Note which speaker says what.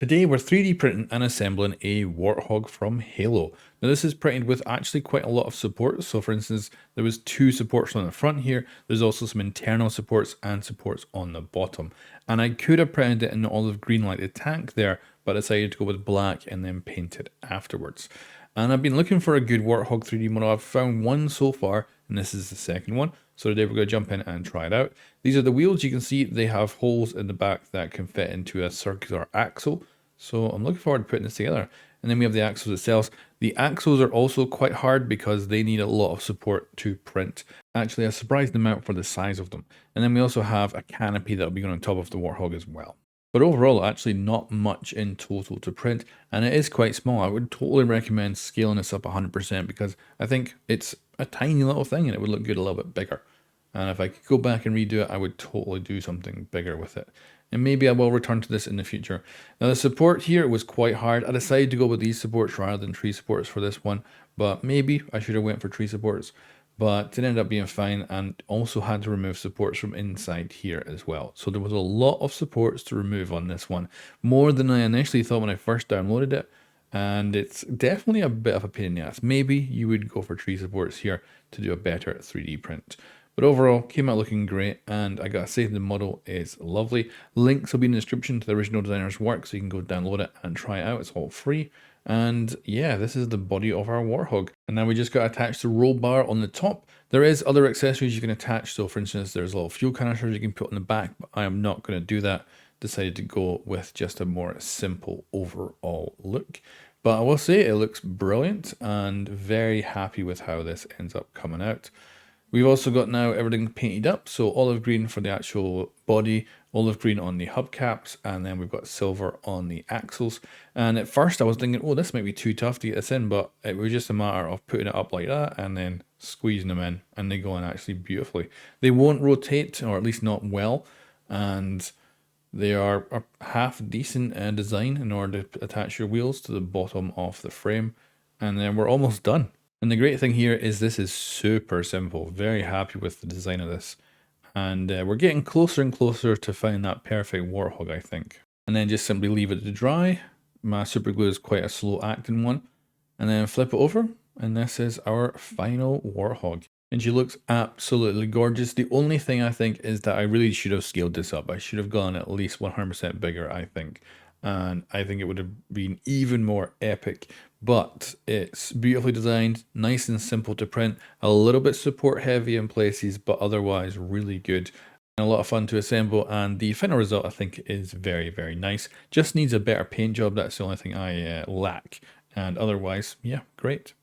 Speaker 1: Today we're 3D printing and assembling a Warthog from Halo. Now this is printed with actually quite a lot of support. So for instance, there was two supports on the front here. There's also some internal supports and supports on the bottom. And I could have printed it in olive green like the tank there, but I decided to go with black and then paint it afterwards. And I've been looking for a good Warthog 3D model. I've found one so far, and this is the second one. So today we're going to jump in and try it out. These are the wheels. You can see they have holes in the back that can fit into a circular axle. So I'm looking forward to putting this together. And then we have the axles itself. The axles are also quite hard because they need a lot of support to print. Actually, a surprising amount for the size of them. And then we also have a canopy that will be going on top of the Warthog as well. But overall, actually not much in total to print, and it is quite small. I would totally recommend scaling this up 100% because I think it's a tiny little thing and it would look good a little bit bigger. And if I could go back and redo it, I would totally do something bigger with it. And maybe I will return to this in the future. Now the support here was quite hard. I decided to go with these supports rather than tree supports for this one, but maybe I should have went for tree supports. But it ended up being fine, and also had to remove supports from inside here as well. So there was a lot of supports to remove on this one, more than I initially thought when I first downloaded it. And it's definitely a bit of a pain in the ass. Maybe you would go for tree supports here to do a better 3D print. But overall, came out looking great, and I gotta say the model is lovely. Links will be in the description to the original designer's work, so you can go download it and try it out. It's all free. And yeah, this is the body of our Warthog. And now we just got to attach the roll bar on the top. There is other accessories you can attach. So for instance, there's little fuel canisters you can put on the back, but I am not going to do that. Decided to go with just a more simple overall look. But I will say it looks brilliant, and very happy with how this ends up coming out. We've also got now everything painted up, so olive green for the actual body, olive green on the hubcaps, and then we've got silver on the axles. And at first I was thinking, oh, this might be too tough to get this in, but it was just a matter of putting it up like that and then squeezing them in, and they go in actually beautifully. They won't rotate, or at least not well, and they are a half decent design in order to attach your wheels to the bottom of the frame, and then we're almost done. And the great thing here is this is super simple. Very happy with the design of this. And we're getting closer and closer to finding that perfect Warthog, I think. And then just simply leave it to dry. My super glue is quite a slow acting one. And then flip it over. And this is our final Warthog. And she looks absolutely gorgeous. The only thing I think is that I really should have scaled this up. I should have gone at least 100% bigger, I think. And I think it would have been even more epic. But it's beautifully designed, nice and simple to print, a little bit support heavy in places, but otherwise really good. And a lot of fun to assemble, and the final result I think is very, very nice. Just needs a better paint job, that's the only thing I lack. And otherwise, yeah, great.